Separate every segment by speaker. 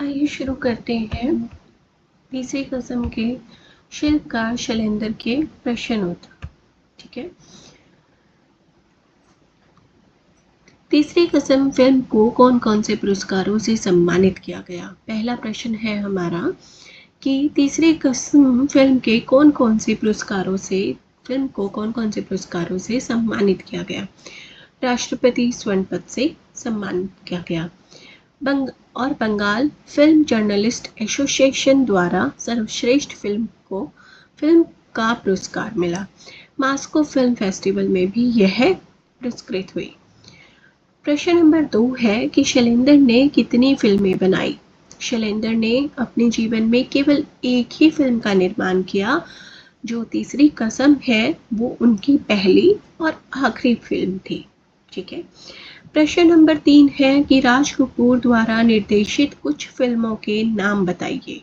Speaker 1: आइए शुरू करते हैं तीसरी कसम के शिल्पकार शैलेंद्र के प्रश्न उत्तर। ठीक है, तीसरी कसम फिल्म को कौन कौन से पुरस्कारों से सम्मानित किया गया। पहला प्रश्न है हमारा कि तीसरी कसम फिल्म के कौन कौन से पुरस्कारों से फिल्म को कौन कौन से पुरस्कारों से सम्मानित किया गया। राष्ट्रपति स्वर्ण पद से सम्मानित किया गया। बंगाल फिल्म जर्नलिस्ट एसोसिएशन द्वारा सर्वश्रेष्ठ फिल्म का पुरस्कार मिला। मास्को फिल्म फेस्टिवल में भी यह पुरस्कृत हुई। प्रश्न नंबर 2 है कि शैलेंद्र ने कितनी फिल्में बनाई। शैलेंद्र ने अपने जीवन में केवल एक ही फिल्म का निर्माण किया। जो तीसरी कसम है वो उनकी पहली और आखिरी फिल्म थी। ठीक है, प्रश्न नंबर 3 है कि राज कपूर द्वारा निर्देशित कुछ फिल्मों के नाम बताइए।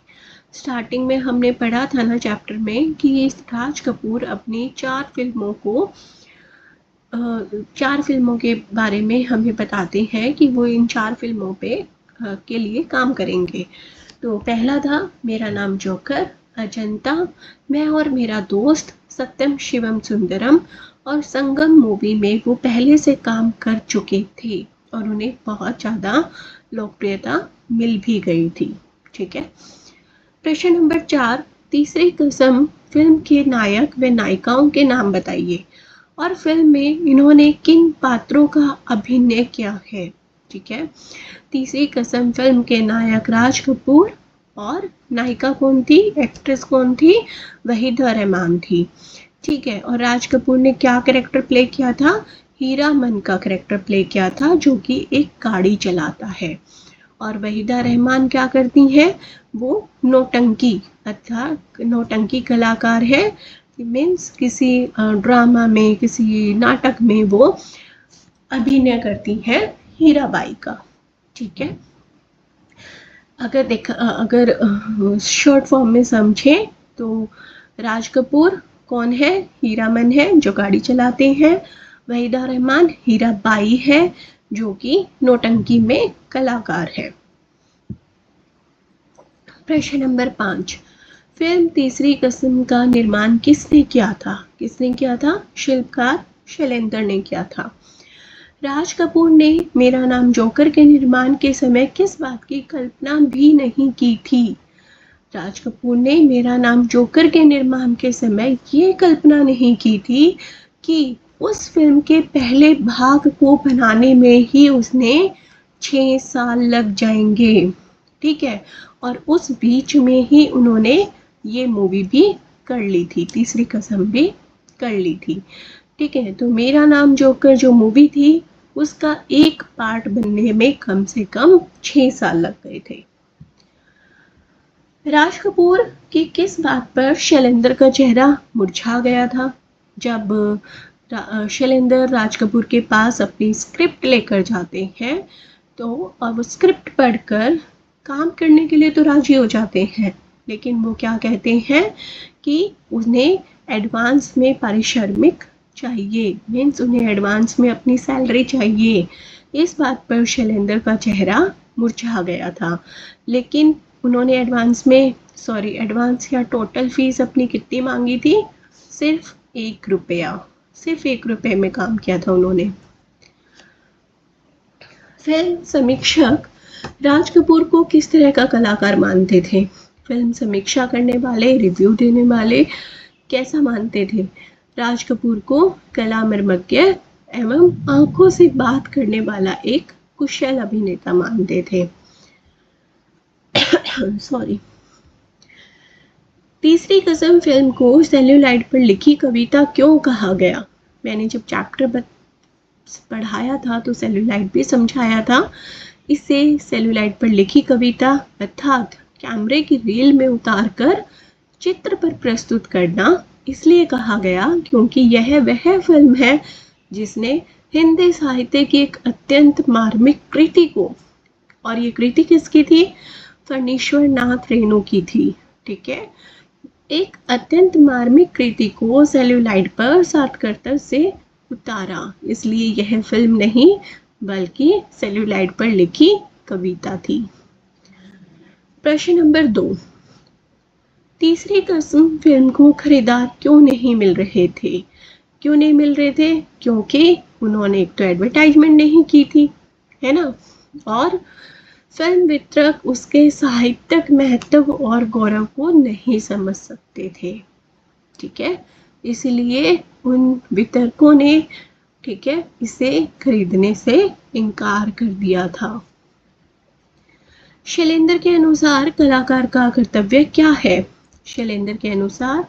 Speaker 1: स्टार्टिंग में हमने पढ़ा था ना चैप्टर में कि राज कपूर अपनी 4 फिल्मों के बारे में हमें बताते हैं कि वो इन 4 फिल्मों के लिए काम करेंगे। तो पहला था मेरा नाम जोकर, अजंता, मैं और मेरा दोस्त, सत्यम शिवम सुंदरम और संगम मूवी में वो पहले से काम कर चुके थे और उन्हें बहुत ज़्यादा लोकप्रियता मिल भी गई थी। ठीक है, प्रश्न नंबर 4, तीसरी कसम फिल्म के नायक व नायिकाओं के नाम बताइए और फिल्म में इन्होंने किन पात्रों का अभिनय किया है। ठीक है, तीसरी कसम फिल्म के नायक राज कपूर और नायिका कौन थी, एक्ट्रेस कौन थी, वहीदा रहमान थी। ठीक है, और राज कपूर ने क्या कैरेक्टर प्ले किया था, हीरा मन का कैरेक्टर प्ले किया था जो कि एक गाड़ी चलाता है। और वहीदा रहमान क्या करती हैं, वो नौटंकी अर्थात नौटंकी कलाकार है। मीन्स किसी ड्रामा में किसी नाटक में वो अभिनय करती हैं हीराबाई का। ठीक है, अगर शॉर्ट फॉर्म में समझें तो राज कपूर कौन है, हीरामन है जो गाड़ी चलाते हैं। वहीदा रहमान हीराबाई है जो कि नौटंकी में कलाकार है। प्रश्न नंबर 5, फिल्म तीसरी कसम का निर्माण किसने किया था। शिल्पकार शैलेंद्र ने किया था। राज कपूर ने मेरा नाम जोकर के निर्माण के समय किस बात की कल्पना भी नहीं की थी। राज कपूर ने मेरा नाम जोकर के निर्माण के समय ये कल्पना नहीं की थी कि उस फिल्म के पहले भाग को बनाने में ही उसने 6 साल लग जाएंगे। ठीक है, और उस बीच में ही उन्होंने ये मूवी भी कर ली थी, तीसरी कसम भी कर ली थी। ठीक है, तो मेरा नाम जोकर जो मूवी थी उसका एक पार्ट बनने में कम से कम 6 साल लग गए थे। राज कपूर की किस बात पर शैलेंद्र का चेहरा मुरझा गया था। जब शैलेंद्र राज कपूर के पास अपनी स्क्रिप्ट लेकर जाते हैं तो और वो स्क्रिप्ट पढ़कर काम करने के लिए तो राजी हो जाते हैं, लेकिन वो क्या कहते हैं कि उन्हें एडवांस में पारिश्रमिक चाहिए। मीन्स उन्हें एडवांस में अपनी सैलरी चाहिए। इस बात पर शैलेंद्र का चेहरा मुरझा गया था। लेकिन उन्होंने एडवांस या टोटल फीस अपनी कितनी मांगी थी, सिर्फ 1 रुपया। सिर्फ 1 रुपये में काम किया था उन्होंने। फिल्म समीक्षक राज कपूर को किस तरह का कलाकार मानते थे। फिल्म समीक्षा करने वाले, रिव्यू देने वाले कैसा मानते थे। राज कपूर को कला मर्मज्ञ एवं आंखों से बात करने वाला एक कुशल अभिनेता मानते थे। सॉरी, तीसरी कसम फिल्म को सेल्यूलाइड पर लिखी कविता क्यों कहा गया। मैंने जब चैप्टर पढ़ाया था तो सेल्यूलाइड भी समझाया था। इसे सेल्यूलाइड पर लिखी कविता अर्थात कैमरे की रील में उतारकर चित्र पर प्रस्तुत करना इसलिए कहा गया क्योंकि यह वह फिल्म है जिसने हिंदी साहित्य की एक अत्यंत मार्मिक कृति को, और ये कृति किसकी थी, फणीश्वर नाथ रेणु की थी। ठीक है, एक अत्यंत मार्मिक कृति को सेल्यूलाइड पर सार्थकता से उतारा, इसलिए यह फिल्म नहीं बल्कि सेल्यूलाइड पर लिखी कविता थी। प्रश्न नंबर 2, तीसरी कसम फिल्म को खरीदार क्यों नहीं मिल रहे थे? क्यों नहीं मिल रहे थे? क्योंकि उन्होंने एक तो एडवर्टाइजमेंट नहीं की थी, है ना, और फिल्म वितरक उसके साहित्यिक महत्व और गौरव को नहीं समझ सकते थे। ठीक है, इसलिए उन वितरकों ने, ठीक है, इसे खरीदने से इनकार कर दिया था। शैलेंद्र के अनुसार कलाकार का कर्तव्य क्या है? शैलेंद्र के अनुसार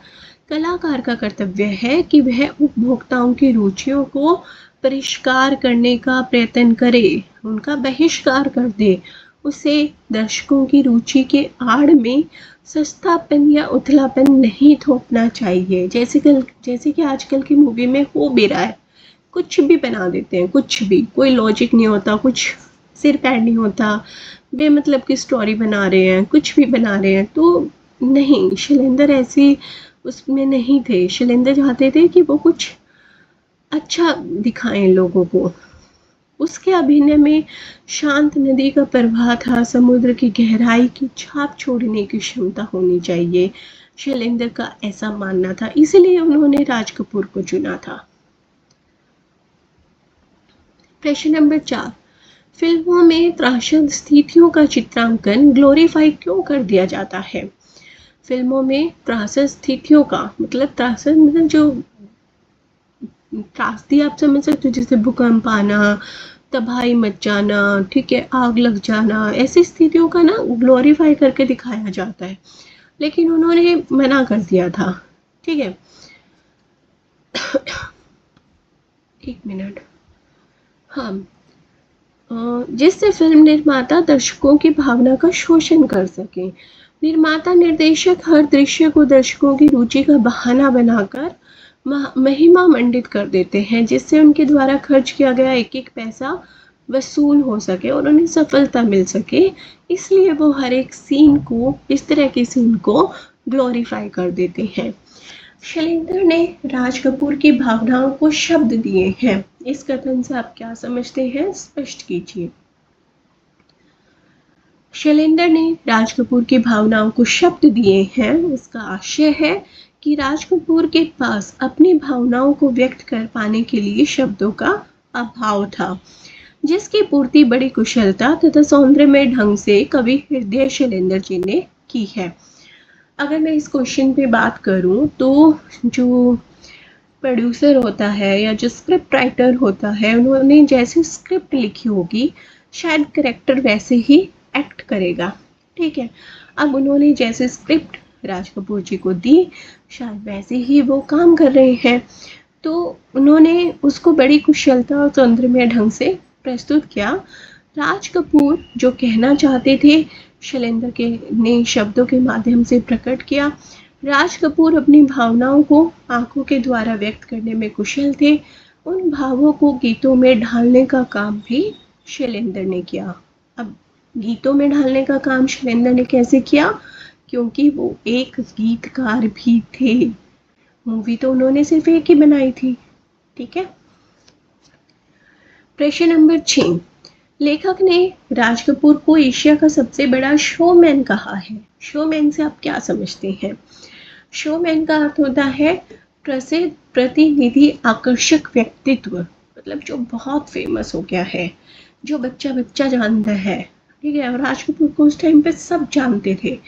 Speaker 1: कलाकार का कर्तव्य है कि वह उपभोक्ताओं की रुचियों को परिष्कार करने का प्रयत्न करे, उनका बहिष्कार कर दे, उसे दर्शकों की रुचि के आड़ में सस्तापन या उथलापन नहीं थोपना चाहिए, जैसे कि आजकल की मूवी में हो भी रहा है। कुछ भी बना देते हैं, कुछ भी, कोई लॉजिक नहीं होता, कुछ सिर पैर नहीं होता, बेमतलब की स्टोरी बना रहे हैं, कुछ भी बना रहे हैं। तो नहीं, शैलेंद्र ऐसी उसमें नहीं थे। शैलेंद्र चाहते थे कि वो कुछ अच्छा दिखाएं लोगों को। उसके अभिनय में शांत नदी का प्रवाह था, समुद्र की गहराई की छाप छोड़ने की क्षमता होनी चाहिए, शैलेंद्र का ऐसा मानना था, इसलिए उन्होंने राज कपूर को चुना था। प्रश्न नंबर 4, फिल्मों में त्रासद स्थितियों का चित्रांकन ग्लोरीफाई क्यों कर दिया जाता है? फिल्मों में त्रासद स्थितियों का मतलब, त्रासद मतलब जो त्रासदी आप समझ सकते हो, जैसे भूकंप आना, तबाही मच जाना, ठीक है, आग लग जाना, ऐसी स्थितियों का ना ग्लोरीफाई करके दिखाया जाता है, लेकिन उन्होंने मना कर दिया था। ठीक है, एक मिनट। हाँ, जिससे फिल्म निर्माता दर्शकों की भावना का शोषण कर सके। निर्माता निर्देशक हर दृश्य को दर्शकों की रुचि का बहाना बनाकर महिमा मंडित कर देते हैं, जिससे उनके द्वारा खर्च किया गया एक एक पैसा वसूल हो सके और उन्हें सफलता मिल सके। इसलिए वो हर एक सीन को, इस तरह के सीन को ग्लोरीफाई कर देते हैं। शैलेंद्र ने राज कपूर की भावनाओं को शब्द दिए हैं। इस कथन से आप क्या समझते हैं, स्पष्ट कीजिए। शैलेंद्र ने राज कपूर की भावनाओं को शब्द दिए हैं। इसका आशय है कि राज कपूर के पास अपनी भावनाओं को व्यक्त कर पाने के लिए शब्दों का अभाव था, जिसकी पूर्ति बड़ी कुशलता तथा सौंदर्यमय ढंग से कवि हृदय शैलेंद्र जी ने की है। अगर मैं इस क्वेश्चन पे बात करूं तो जो प्रोड्यूसर होता है या जो स्क्रिप्ट राइटर होता है, उन्होंने जैसी स्क्रिप्ट लिखी होगी शायद करेक्टर वैसे ही एक्ट करेगा। ठीक है, अब उन्होंने जैसे स्क्रिप्ट राज कपूर जी को दी, शायद वैसे ही वो काम कर रहे हैं, तो उन्होंने उसको बड़ी कुशलता और सौंदर्यमय ढंग से प्रस्तुत किया। राज कपूर जो कहना चाहते थे, शैलेंद्र के ने शब्दों के माध्यम से प्रकट किया। राज कपूर अपनी भावनाओं को आंखों के द्वारा व्यक्त करने में कुशल थे। उन भावों को गीतों में ढालने का काम भी शैलेंद्र ने किया। अब गीतों में ढालने का काम शैलेंद्र ने कैसे किया? क्योंकि वो एक गीतकार भी थे। मूवी तो उन्होंने सिर्फ एक ही बनाई थी। ठीक है, प्रश्न नंबर 6, लेखक ने राज कपूर को एशिया का सबसे बड़ा शोमैन कहा है। शोमैन से आप क्या समझते हैं? शोमैन का अर्थ होता है प्रसिद्ध, प्रतिनिधि, आकर्षक व्यक्तित्व, मतलब जो बहुत फेमस हो गया है, जो बच्चा बच्चा जानता है। ठीक है, और राज कपूर को उस टाइम पे सब जानते थे।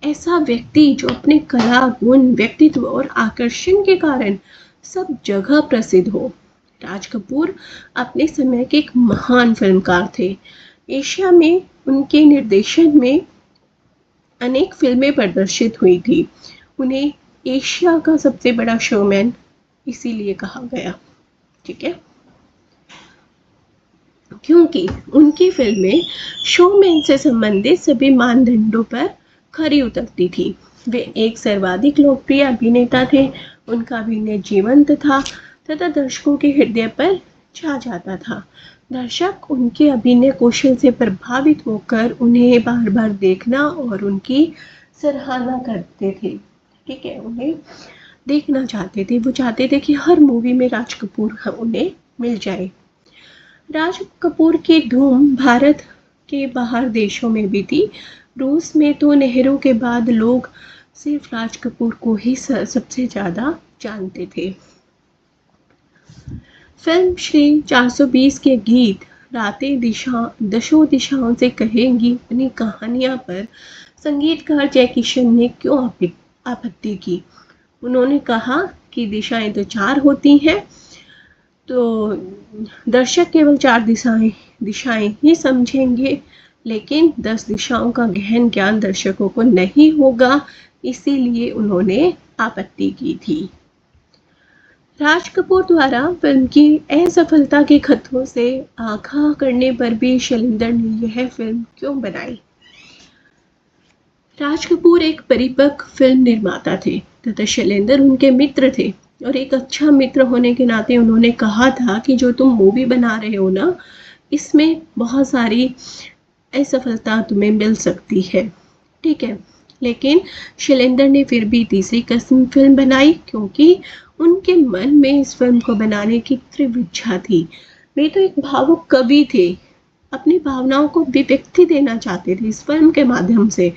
Speaker 1: ऐसा व्यक्ति जो अपने कला, गुण, व्यक्तित्व और आकर्षण के कारण सब जगह प्रसिद्ध हो। राज कपूर अपने समय के एक महान फिल्मकार थे। एशिया में उनके निर्देशन में अनेक फिल्में प्रदर्शित हुई थी। उन्हें एशिया का सबसे बड़ा शोमैन इसीलिए कहा गया। ठीक है, क्योंकि उनकी फिल्में शोमैन से संबंधित सभी मानदंडों पर खरी उतरती थी। वे एक सर्वाधिक लोकप्रिय अभिनेता थे। उनका अभिनय जीवंत था तथा दर्शकों के हृदय पर छा जाता था। दर्शक उनके अभिनय कौशल से प्रभावित होकर उन्हें बार बार देखना और उनकी सराहना करते थे। ठीक है, उन्हें देखना चाहते थे। वो चाहते थे कि हर मूवी में राज कपूर उन्हें मिल जाए। राज कपूर की धूम भारत के बाहर देशों में भी थी। रूस में तो नेहरू के बाद लोग सिर्फ राज कपूर को ही सबसे ज़्यादा जानते थे। फिल्म श्री 420 के गीत रातें दशों दिशाओं से कहेंगी अपनी कहानियां पर संगीतकार जय किशन ने क्यों आपत्ति की। उन्होंने कहा कि दिशाएं तो 4 होती हैं, तो दर्शक केवल 4 दिशाएं ही समझेंगे, लेकिन 10 दिशाओं का गहन ज्ञान दर्शकों को नहीं होगा, इसीलिए उन्होंने आपत्ति की थी। राज कपूर द्वारा फिल्म की असफलता के खतरों से आगाह करने पर भी शैलेंद्र ने यह फिल्म क्यों बनाई। राज कपूर एक परिपक्व फिल्म निर्माता थे तथा शैलेंद्र उनके मित्र थे, और एक अच्छा मित्र होने के नाते उन्होंने कहा था कि जो तुम मूवी बना रहे हो ना, इसमें बहुत सारी असफलता तुम्हें मिल सकती है, ठीक है। लेकिन शैलेंद्र ने फिर भी तीसरी कसम फिल्म बनाई, क्योंकि उनके मन में इस फिल्म को बनाने की तीव्र इच्छा थी। वे तो एक भावुक कवि थे, अपनी भावनाओं को अभिव्यक्ति देना चाहते थे इस फिल्म के माध्यम से।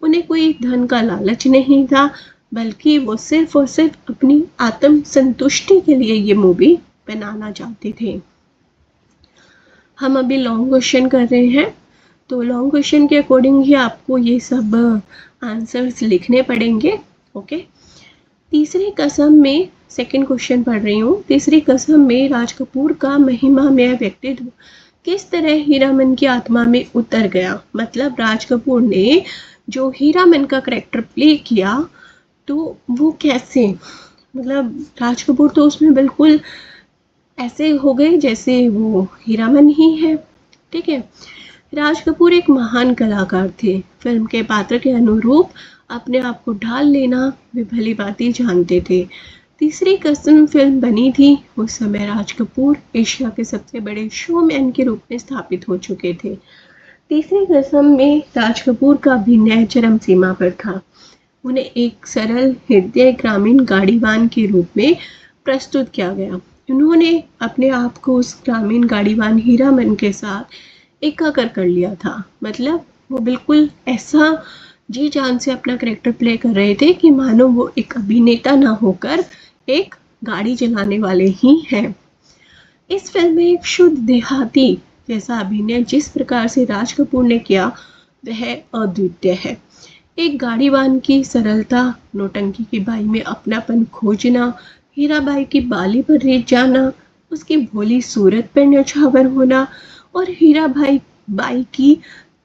Speaker 1: उन्हें कोई धन का लालच नहीं था, बल्कि वो सिर्फ और सिर्फ अपनी आत्म संतुष्टि के लिए ये मूवी बनाना चाहते थे। हम अभी लॉन्ग क्वेश्चन कर रहे हैं, तो लॉन्ग क्वेश्चन के अकॉर्डिंग ही आपको ये सब आंसर्स लिखने पड़ेंगे, ओके। तीसरी कसम में सेकंड क्वेश्चन पढ़ रही हूँ। तीसरी कसम में राज कपूर का महिमामय व्यक्तित्व किस तरह हीरामन की आत्मा में उतर गया। मतलब राज कपूर ने जो हीरामन का कैरेक्टर प्ले किया, तो वो कैसे, मतलब राज कपूर तो उसमें बिल्कुल ऐसे हो गए जैसे वो हीरामन ही है, ठीक है। राज कपूर एक महान कलाकार थे। फिल्म के पात्र के अनुरूप अपने आप को ढाल लेना वे भली भांति जानते थे। तीसरी कसम फिल्म बनी थी, उस समय राज कपूर एशिया के सबसे बड़े शोमैन के रूप में स्थापित हो चुके थे। तीसरी कसम में राज कपूर का अभिनय चरम सीमा पर था। उन्हें एक सरल हृदय ग्रामीण गाड़ीवान के रूप में प्रस्तुत किया गया। उन्होंने अपने आप को उस ग्रामीण गाड़ीवान हीरामन के साथ एकाकार कर लिया था। मतलब वो बिल्कुल ऐसा जी जान से अपना कैरेक्टर प्ले कर रहे थे कि मानो वो एक अभिनेता ना होकर एक गाड़ी चलाने वाले ही हैं। इस फिल्म में एक शुद्ध देहाती जैसा अभिनय जिस प्रकार से राज कपूर ने किया, वह अद्वितीय है। एक गाड़ीवान की सरलता, नौटंकी की बाई में अपनापन खोजना, हीराबाई की बाली पर रेत जाना, उसकी भोली सूरत पर न्यौछावर होना और बाई की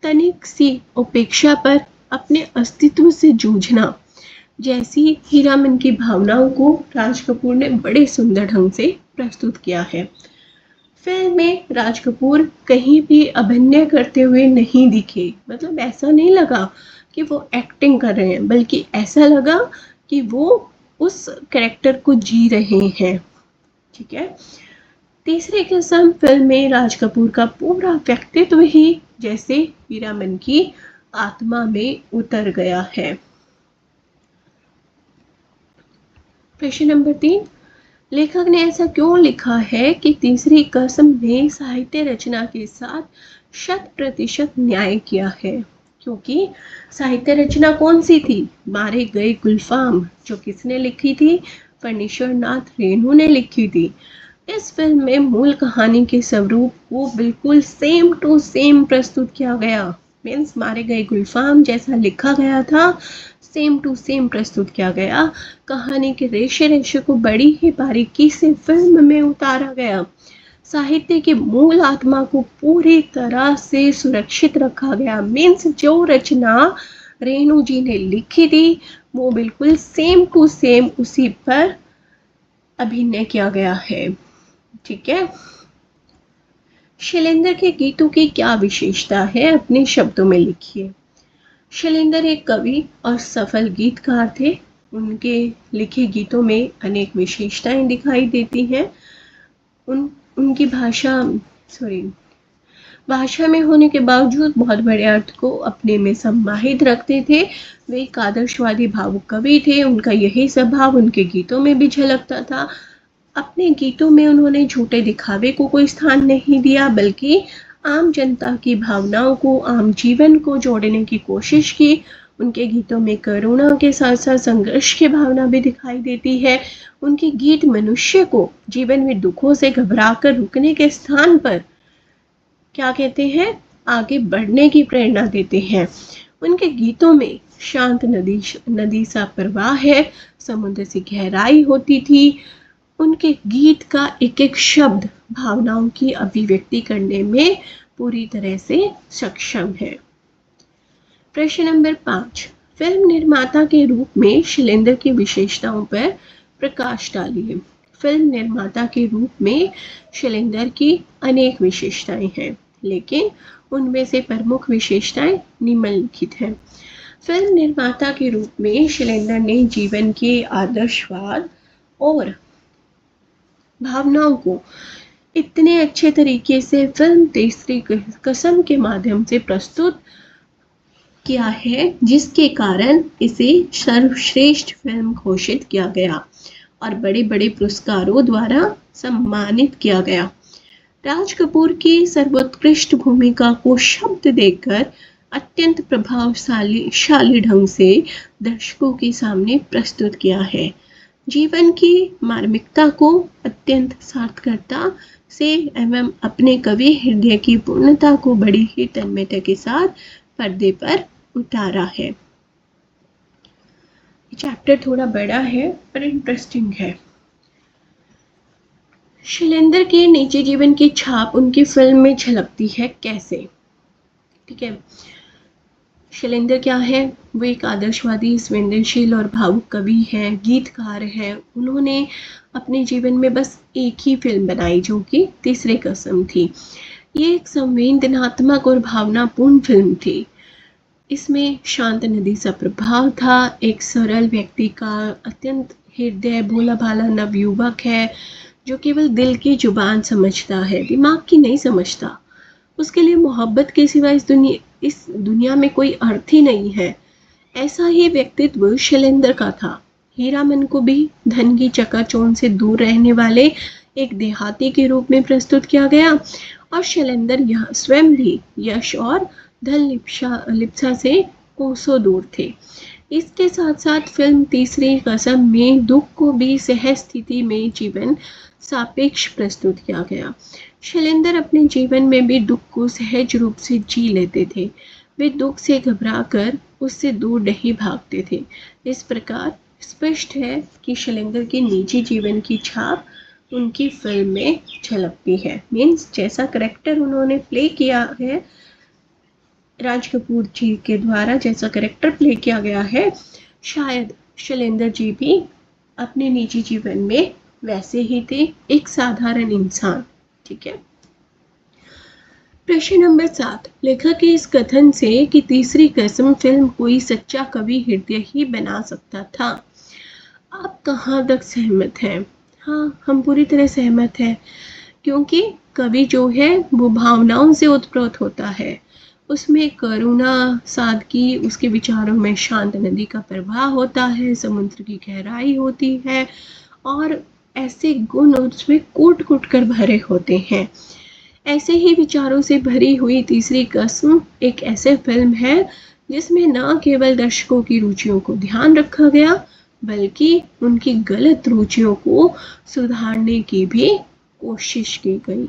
Speaker 1: तनिक सी उपेक्षा पर अपने अस्तित्व से जूझना जैसी हीरामन की भावनाओं को राज कपूर ने बड़े सुंदर ढंग से प्रस्तुत किया है। फिल्म में राज कपूर कहीं भी अभिनय करते हुए नहीं दिखे। मतलब ऐसा नहीं लगा कि वो एक्टिंग कर रहे हैं, बल्कि ऐसा लगा कि वो उस कैरेक्टर को जी रहे हैं, ठीक है। तीसरी किस्म फिल्म में राज कपूर का पूरा व्यक्तित्व ही जैसे हीरामन की आत्मा में उतर गया है। प्रश्न नंबर 3, लेखक ने ऐसा क्यों लिखा है कि तीसरी कसम ने साहित्य रचना के साथ 100% न्याय किया है। क्योंकि साहित्य रचना कौन सी थी? मारे गए गुलफाम, जो किसने लिखी थी? फणीश्वर नाथ रेणु ने लिखी थी। इस फिल्म में मूल कहानी के स्वरूप को बिल्कुल सेम टू सेम प्रस्तुत किया गया। मीन्स मारे गए गुलफाम जैसा लिखा गया था, सेम टू सेम प्रस्तुत किया गया। कहानी के रेशे रेशे को बड़ी ही बारीकी से फिल्म में उतारा गया। साहित्य की मूल आत्मा को पूरी तरह से सुरक्षित रखा गया। मीन्स जो रचना रेणु जी ने लिखी थी, वो बिल्कुल सेम टू सेम उसी पर अभिनय किया गया है, ठीक है। शैलेंद्र के गीतों की क्या विशेषता है? अपने शब्दों में लिखिए। शैलेंद्र एक कवि और सफल गीतकार थे। उनके लिखे गीतों में अनेक विशेषताएं दिखाई देती हैं। उनकी भाषा में होने के बावजूद बहुत बड़े अर्थ को अपने में समाहित रखते थे। वे एक आदर्शवादी भावुक कवि थे। उनका यही स्वभाव उनके गीतों में भी झलकता था। अपने गीतों में उन्होंने झूठे दिखावे को कोई स्थान नहीं दिया, बल्कि आम जनता की भावनाओं को, आम जीवन को जोड़ने की कोशिश की। उनके गीतों में करुणा के साथ साथ संघर्ष की भावना भी दिखाई देती है। उनके गीत मनुष्य को जीवन में दुखों से घबराकर रुकने के स्थान पर क्या कहते हैं, आगे बढ़ने की प्रेरणा देते हैं। उनके गीतों में शांत नदी नदी सा प्रवाह है, समुद्र से गहराई होती थी। उनके गीत का एक एक शब्द भावनाओं की अभिव्यक्ति करने में पूरी तरह से सक्षम है। प्रश्न नंबर 5, फिल्म निर्माता के रूप में शैलेंद्र की विशेषताओं पर प्रकाश डालिए। फिल्म निर्माता के रूप में शैलेंद्र की अनेक विशेषताएं हैं, लेकिन उनमें से प्रमुख विशेषताएं निम्नलिखित हैं। फिल्म निर्माता के रूप में शैलेंद्र ने जीवन के आदर्शवाद और भावनाओं को इतने अच्छे तरीके से फिल्म तीसरी कसम के माध्यम से प्रस्तुत किया है, जिसके कारण इसे सर्वश्रेष्ठ फिल्म घोषित किया गया और बड़े बड़े पुरस्कारों द्वारा सम्मानित किया गया। राज कपूर की सर्वोत्कृष्ट भूमिका को शब्द देकर अत्यंत प्रभावशाली ढंग से दर्शकों के सामने प्रस्तुत किया है। जीवन की मार्मिकता को अत्यंत सार्थकता से एवं अपने कवि हृदय की पूर्णता को बड़ी ही तन्मयता के साथ पर्दे पर उतारा है। चैप्टर थोड़ा बड़ा है पर इंटरेस्टिंग है। शैलेंद्र के निजी जीवन की छाप उनकी फिल्म में झलकती है कैसे? ठीक है, शैलेंद्र क्या है, वो एक आदर्शवादी, संवेदनशील और भावुक कवि हैं, गीतकार हैं। उन्होंने अपने जीवन में बस एक ही फिल्म बनाई जो कि तीसरी कसम थी। ये एक संवेदनात्मक और भावनापूर्ण फिल्म थी। इसमें शांत नदी सा प्रभाव था। एक सरल व्यक्ति का अत्यंत हृदय भोला भाला नवयुवक है जो केवल दिल की जुबान समझता है, दिमाग की नहीं समझता। उसके लिए मोहब्बत के सिवा इस दुनिया में कोई अर्थ ही नहीं है। ऐसा ही व्यक्तित्व शैलेंद्र का था। हीरामन को भी धन की चकाचौंध से दूर रहने वाले एक देहाती के रूप में प्रस्तुत किया गया और शैलेंद्र यह स्वयं भी यश और धन लिप्सा से कोसों दूर थे। इसके साथ साथ फिल्म तीसरी कसम में दुख को भी सहज स्थिति में जीवन सापेक्ष प्रस्तुत किया गया। शैलेंद्र अपने जीवन में भी दुख को सहज रूप से जी लेते थे। वे दुख से घबराकर उससे दूर नहीं भागते थे। इस प्रकार स्पष्ट है कि शैलेंद्र के निजी जीवन की छाप उनकी फिल्म में झलकती है। मीन्स जैसा करेक्टर उन्होंने प्ले किया है, राज कपूर जी के द्वारा जैसा करेक्टर प्ले किया गया है, शायद शैलेंद्र जी भी अपने निजी जीवन में वैसे ही थे, एक साधारण इंसान। ठीक है। प्रश्न नंबर 7, लेखक के इस कथन से कि तीसरी कसम फिल्म कोई सच्चा कवि हृदय ही बना सकता था, आप कहाँ तक सहमत हैं? हाँ, हम पूरी तरह सहमत हैं, क्योंकि कवि जो है वो भावनाओं से उत्प्रोत होता है। उसमें करुणा, सादगी, उसके विचारों में शांत नदी का प्रवाह होता है, समुद्र की गहराई होती है और ऐसे गुण उसमें कूट-कूट कर भरे होते हैं। ऐसे ही विचारों से भरी हुई तीसरी कसम एक ऐसे फिल्म है जिसमें न केवल दर्शकों की रुचियों को ध्यान रखा गया, बल्कि उनकी गलत रुचियों को सुधारने की भी कोशिश की गई।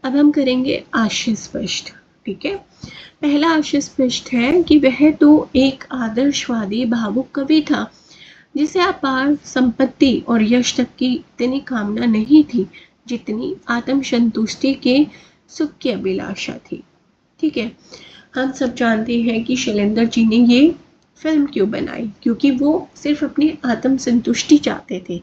Speaker 1: अब हम करेंगे आशय स्पष्ट। ठीक है, पहला आशय स्पष्ट है कि वह तो एक आदर्शवादी भावुक कवि था जिसे अपार संपत्ति और यश तक की इतनी कामना नहीं थी जितनी आत्मसंतुष्टि के सुख की अभिलाषा थी। ठीक है, हम सब जानते हैं कि शैलेंद्र जी ने ये फिल्म क्यों बनाई, क्योंकि वो सिर्फ अपनी आत्मसंतुष्टि चाहते थे।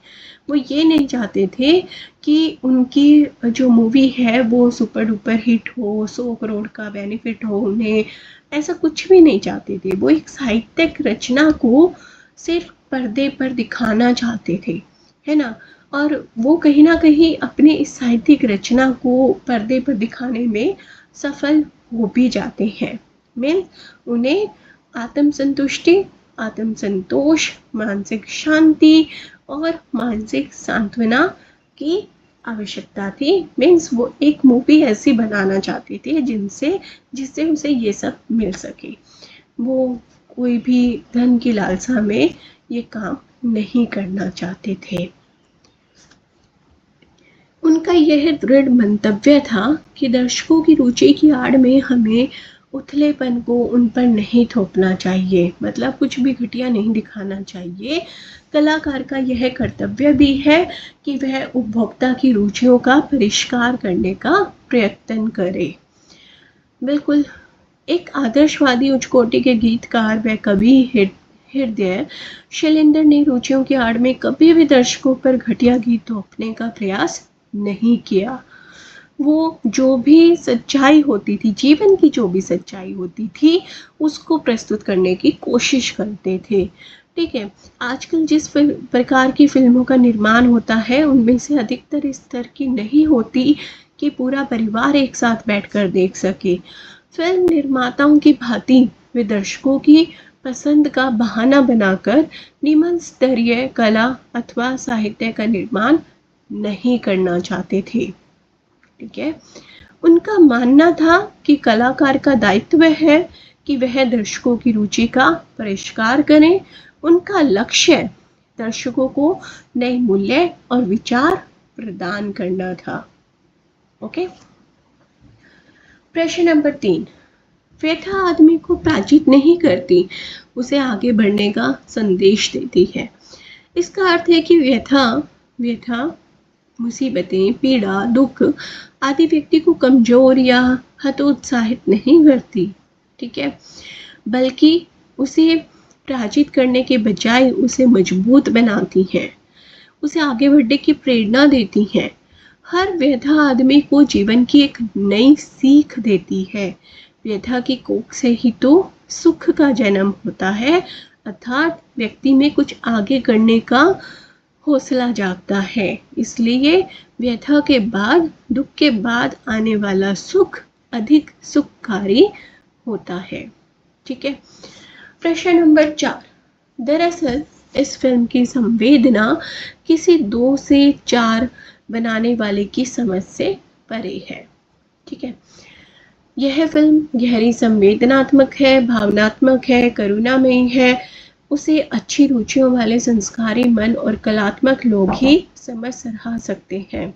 Speaker 1: वो ये नहीं चाहते थे कि उनकी जो मूवी है वो सुपर डुपर हिट हो, 100 करोड़ का बेनिफिट हो उन्हें, ऐसा कुछ भी नहीं चाहते थे। वो एक साहित्यिक रचना को सिर्फ पर्दे पर दिखाना चाहते थे, है ना। और वो कहीं ना कहीं अपने इस साहित्यिक रचना को पर्दे पर दिखाने में सफल हो भी जाते हैं। मीन्स उन्हें आत्मसंतुष्टि, आत्मसंतोष, मानसिक शांति और मानसिक सांत्वना की आवश्यकता थी, मीन्स वो एक मूवी ऐसी बनाना चाहते थे जिससे उसे ये सब मिल सके। वो कोई भी धन की लालसा में ये काम नहीं करना चाहते थे। उनका यह दृढ़ मंतव्य था कि दर्शकों की रुचि की आड़ में हमें उथलेपन को उन पर नहीं थोपना चाहिए, मतलब कुछ भी घटिया नहीं दिखाना चाहिए। कलाकार का यह कर्तव्य भी है कि वह उपभोक्ता की रुचियों का परिष्कार करने का प्रयत्न करे। बिल्कुल, एक आदर्शवादी उच्च कोटि के गीतकार व कवि हृदय शैलेंद्र ने रुचियों की आड़ में कभी भी दर्शकों पर घटिया गीत थोपने का प्रयास नहीं किया। वो जो भी सच्चाई होती थी, जीवन की जो भी सच्चाई होती थी, उसको प्रस्तुत करने की कोशिश करते थे। ठीक है, आजकल जिस प्रकार की फिल्मों का निर्माण होता है उनमें से अधिकतर इस तरह की नहीं होती कि पूरा परिवार एक साथ बैठकर देख सके। फिल्म निर्माताओं की भांति वे दर्शकों की पसंद का बहाना बनाकर निम्न स्तरीय कला अथवा साहित्य का निर्माण नहीं करना चाहते थे। ठीक है, उनका मानना था कि कलाकार का दायित्व है कि वह दर्शकों की रुचि का परिष्कार करें। उनका लक्ष्य दर्शकों को नए मूल्य और विचार प्रदान करना था। ओके, प्रश्न नंबर 3, व्यथा आदमी को पराजित नहीं करती, उसे आगे बढ़ने का संदेश देती है। इसका अर्थ है कि व्यथा मुसीबतें, पीड़ा, दुख आदि व्यक्ति को कमजोर या हतोत्साहित नहीं करती। ठीक है, बल्कि उसे पराजित करने के बजाय उसे मजबूत बनाती हैं, उसे आगे बढ़ने की प्रेरणा देती हैं। हर व्यथा आदमी को जीवन की एक नई सीख देती है। व्यथा की कोख से ही तो सुख का जन्म होता है, अर्थात व्यक्ति में कुछ आगे करने का हौसला जागता है। इसलिए व्यथा के बाद, दुख के बाद आने वाला सुख अधिक सुखकारी होता है। ठीक है, प्रश्न नंबर 4, दरअसल इस फिल्म की संवेदना किसी 2 से 4 बनाने वाले की समझ से परे है। ठीक है, यह फिल्म गहरी संवेदनात्मक है, भावनात्मक है, करुणामयी है। उसे अच्छी रुचियों वाले संस्कारी मन और कलात्मक लोग ही समझ सराह सकते हैं।